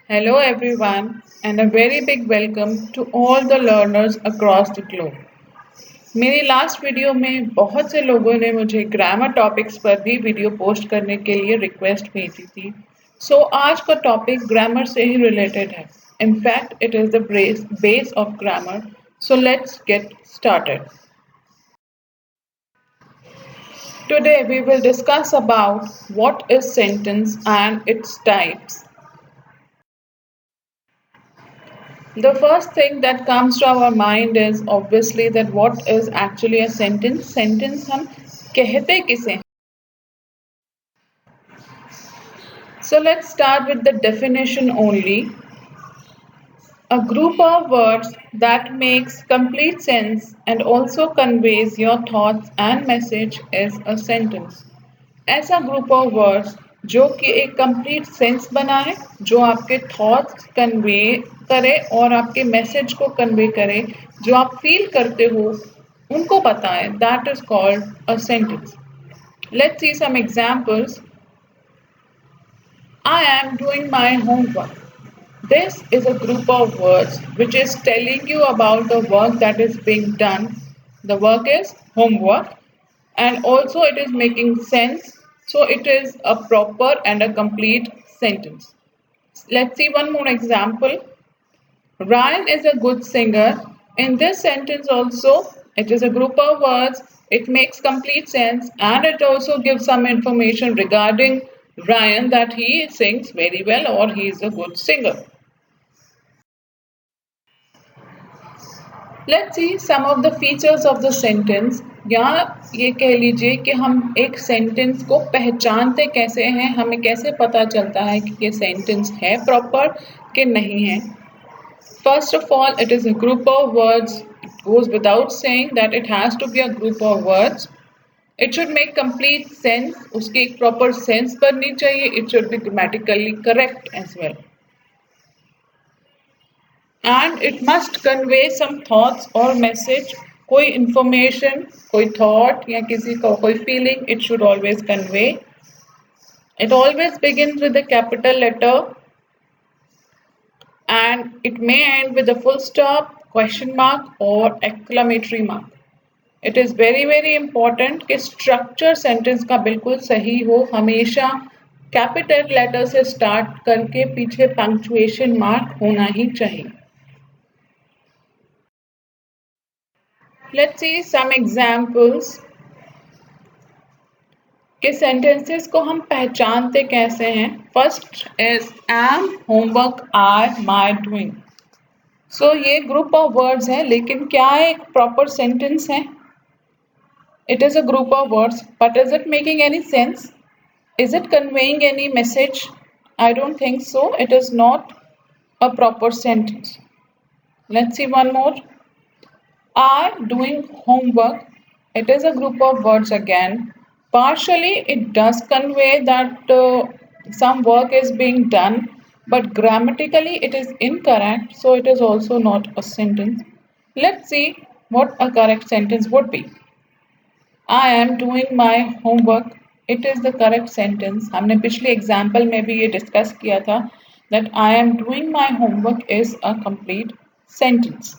Hello everyone and a very big welcome to all the learners across the globe. मेरी last video में बहुत से लोगों ने मुझे ग्रामर टॉपिक्स पर भी वीडियो पोस्ट करने के लिए रिक्वेस्ट भेजी थी। आज का टॉपिक ग्रामर से ही रिलेटेड है। In fact it is the base of grammar. So let's get started. Today we will discuss about what is sentence and its types. The first thing that comes to our mind is obviously that what is actually a sentence. Sentence हम कहते किसे हैं? So let's start with the definition only. A group of words that makes complete sense and also conveys your thoughts and message is a sentence. ऐसा group of words जो कि एक complete sense बनाए, जो आपके थॉट्स कन्वे करे और आपके मैसेज को कन्वे करे, जो आप फील करते हो उनको बताए, that is called a sentence. Let's see some examples. I am doing my homework. This is a group of words which is telling you about the work that is being done. The work is homework and also it is making sense. So it is a proper and a complete sentence. Let's see one more example. Ryan is a good singer. In this sentence also, it is a group of words. It makes complete sense and it also gives some information regarding Ryan that he sings very well or he is a good singer. Let's see some of the features of the sentence. या ये कह लीजिए कि हम एक sentence को पहचानते कैसे हैं, हमें कैसे पता चलता है कि ये सेंटेंस है प्रॉपर कि नहीं है. First of all, it is a group of words. It goes without saying that it has to be a group of words. It should make complete sense. उसकी एक proper sense बननी चाहिए. It should be grammatically correct as well. And it must convey some thoughts or message. कोई information, कोई thought या किसी का कोई feeling, it should always convey. It always begins with a capital letter and it may end with a full stop, question mark or exclamatory mark. It is very very important कि structure sentence का बिल्कुल सही हो. हमेशा capital letter से start करके पीछे punctuation mark होना ही चाहिए. Let's see some examples कि sentences को हम पहचानते कैसे हैं. First is am, homework, are, my, doing. So ये group of words है, लेकिन क्या एक proper sentence है? It is a group of words, but is it making any sense? Is it conveying any message? I don't think so. It is not a proper sentence. Let's see one more. Are doing homework. It is a group of words again. Partially, it does convey that some work is being done, but grammatically it is incorrect, so it is also not a sentence. Let's see what a correct sentence would be. I am doing my homework. It is the correct sentence. हमने पिछले example में भी ये discuss किया था that I am doing my homework is a complete sentence.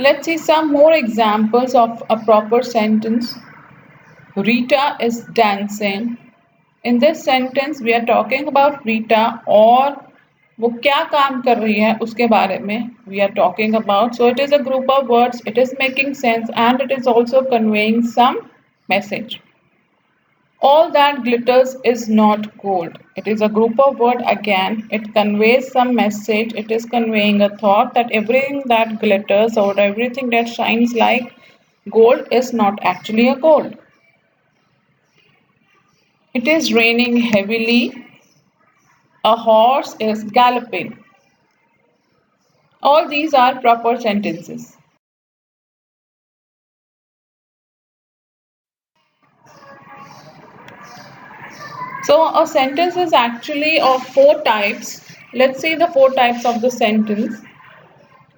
Let's see some more examples of a proper sentence. Rita is dancing. In this sentence, we are talking about Rita और वो क्या काम कर रही है उसके बारे में we are talking about. So it is a group of words. It is making sense and it is also conveying some message. All that glitters is not gold. It is a group of words again. It conveys some message. It is conveying a thought that everything that glitters or everything that shines like gold is not actually a gold. It is raining heavily. A horse is galloping. All these are proper sentences. So a sentence is actually of four types. Let's see the four types of the sentence.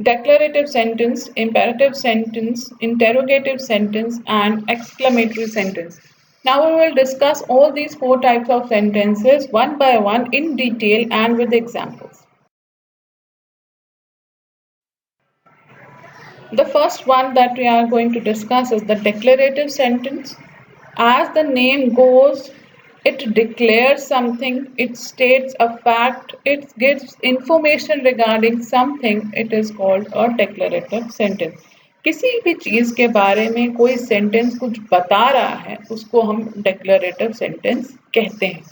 Declarative sentence, imperative sentence, interrogative sentence and exclamatory sentence. Now we will discuss all these four types of sentences one by one in detail and with examples. The first one that we are going to discuss is the declarative sentence. As the name goes, it declares something, it states a fact, it gives information regarding something. It is called a declarative sentence. किसी भी चीज के बारे में कोई sentence कुछ बता रहा है उसको हम declarative sentence कहते हैं.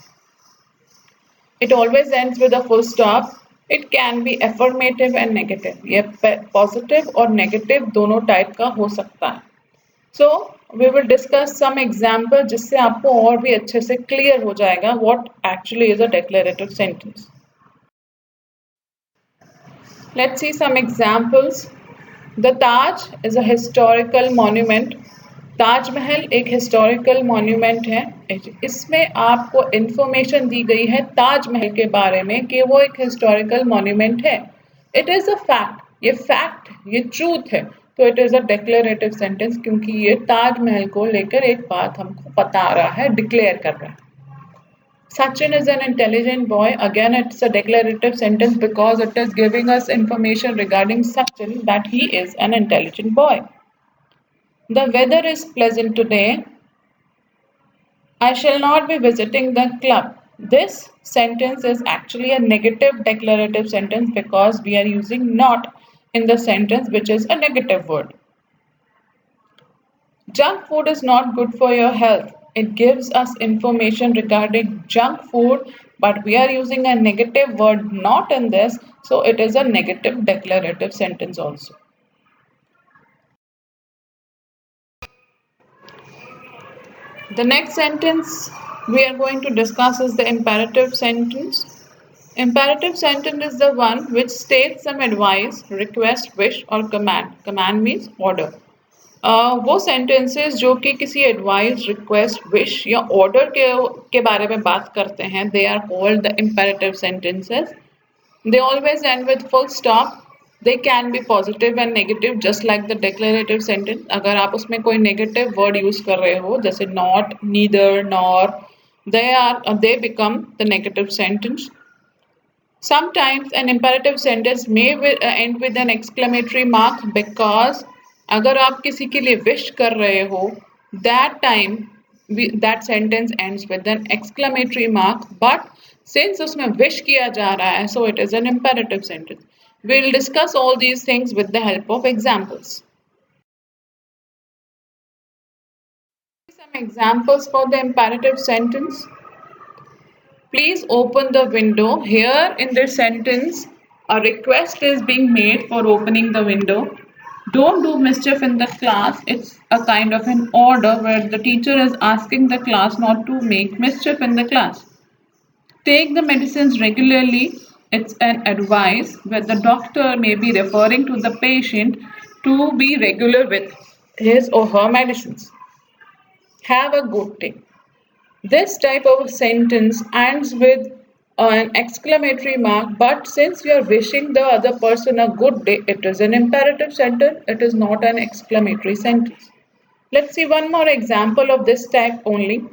It always ends with a full stop. It can be affirmative and negative. ये positive और negative दोनों type का हो सकता है. So we will discuss some example जिससे आपको और भी अच्छे से clear हो जाएगा what actually is a declarative sentence. Let's see some examples. The Taj is a historical monument. Taj Mahal एक हिस्टोरिकल मॉन्यूमेंट है. इसमें आपको इंफॉर्मेशन दी गई है ताजमहल के बारे में कि वो एक हिस्टोरिकल मॉन्यूमेंट है. इट इज़ अ फैक्ट, ये फैक्ट, ये ट्रूथ है. तो it is a declarative sentence क्योंकि ये ताजमहल को लेकर एक बात हमको बता रहा है, डिक्लेयर कर रहा है. Sachin is an intelligent boy. Again, it's a declarative sentence because it is giving us information regarding Sachin that he is an intelligent boy. The weather is pleasant today. I shall not be visiting the club. This sentence is actually a negative declarative sentence because we are using not in the sentence, which is a negative word. Junk food is not good for your health. It gives us information regarding junk food, but we are using a negative word not in this, so it is a negative declarative sentence also. The next sentence we are going to discuss is the imperative sentence. Imperative sentence is the one which states some advice, request, wish or command. Command means order. वो sentences जो कि किसी advice, request, wish या order के बारे में बात करते हैं, they are called the imperative sentences. They always end with full stop. They can be positive and negative just like the declarative sentence. अगर आप उसमें कोई negative word use कर रहे हो जैसे not, neither, nor, they become the negative sentence. Sometimes an imperative sentence may end with an exclamatory mark because अगर आप किसी के लिए wish कर रहे हो that time that sentence ends with an exclamatory mark, but since उसमें wish किया जा रहा है so it is an imperative sentence. We'll discuss all these things with the help of examples. Some examples for the imperative sentence. Please open the window. Here in this sentence, a request is being made for opening the window. Don't do mischief in the class. It's a kind of an order where the teacher is asking the class not to make mischief in the class. Take the medicines regularly. It's an advice where the doctor may be referring to the patient to be regular with his or her medicines. Have a good day. This type of sentence ends with an exclamatory mark, but since we are wishing the other person a good day, it is an imperative sentence, it is not an exclamatory sentence. Let's see one more example of this type only.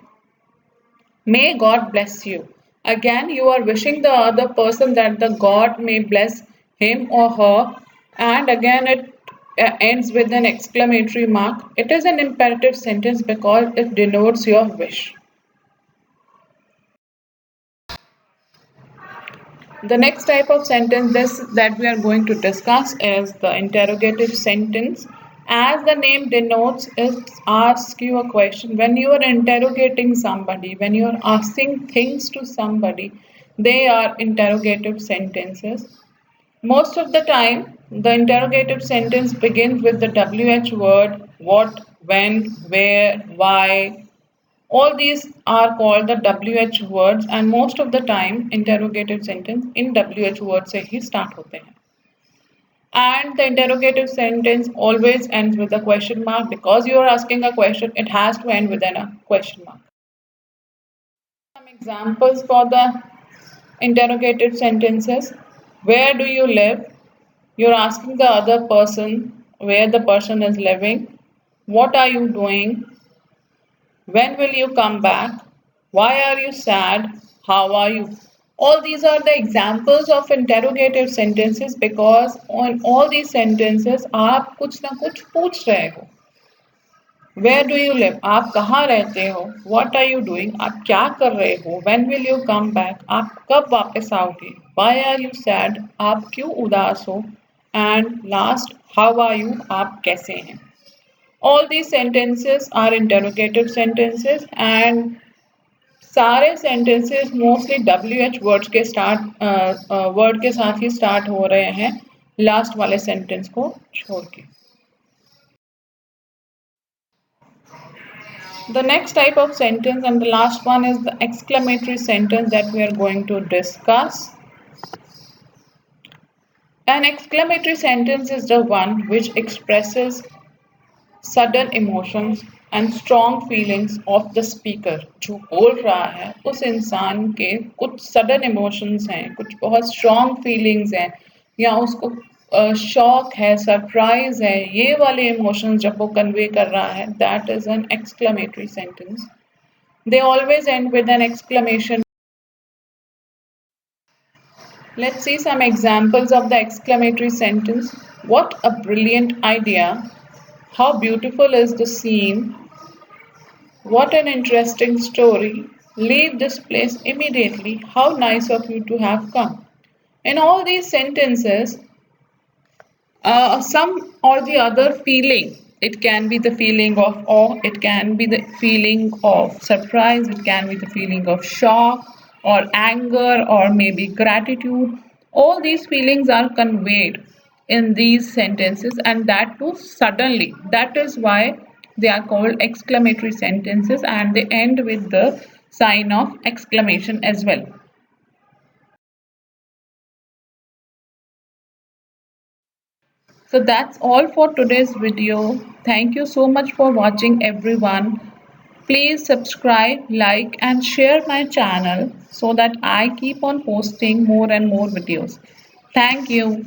May God bless you. Again, you are wishing the other person that the God may bless him or her, and again it ends with an exclamatory mark. It is an imperative sentence because it denotes your wish. The next type of sentence that we are going to discuss is the interrogative sentence. As the name denotes, it asks you a question. When you are interrogating somebody, when you are asking things to somebody, they are interrogative sentences. Most of the time, the interrogative sentence begins with the WH word, what, when, where, why. All these are called the WH words and most of the time interrogative sentence in WH words से ही start होते हैं. And the interrogative sentence always ends with a question mark because you are asking a question, it has to end with a question mark. Some examples for the interrogative sentences. Where do you live? You're asking the other person where the person is living. What are you doing? When will you come back? Why are you sad? How are you? All these are the examples of interrogative sentences because on all these sentences आप कुछ ना कुछ पूछ रहे हो. Where do you live? आप कहाँ रहते हो? What are you doing? आप क्या कर रहे हो? When will you come back? आप कब वापस आओगे? Why are you sad? आप क्यों उदास हो? And last, how are you? आप कैसे हैं? All these sentences are interrogative sentences and सारे sentences mostly WH words के word के साथ ही start हो रहे हैं last वाले sentence को छोड़ के. The next type of sentence and the last one is the exclamatory sentence that we are going to discuss. An exclamatory sentence is the one which expresses sudden emotions and strong feelings of the speaker. जो बोल रहा है उस इंसान के कुछ sudden emotions हैं, कुछ बहुत strong feelings हैं या उसको शॉक है, सरप्राइज है, ये वाले इमोशंस जब वो कन्वे कर रहा है, that is an exclamatory sentence. They always end with an exclamation. Let's see some examples of the exclamatory sentence. What a brilliant idea! How beautiful is the scene! What an interesting story! Leave this place immediately. How nice of you to have come. In all these sentences, some or the other feeling. It can be the feeling of awe, it can be the feeling of surprise, it can be the feeling of shock or anger or maybe gratitude. All these feelings are conveyed in these sentences and that too suddenly. That is why they are called exclamatory sentences and they end with the sign of exclamation as well. So that's all for today's video. Thank you so much for watching everyone. Please subscribe, like and share my channel so that I keep on posting more and more videos. Thank you.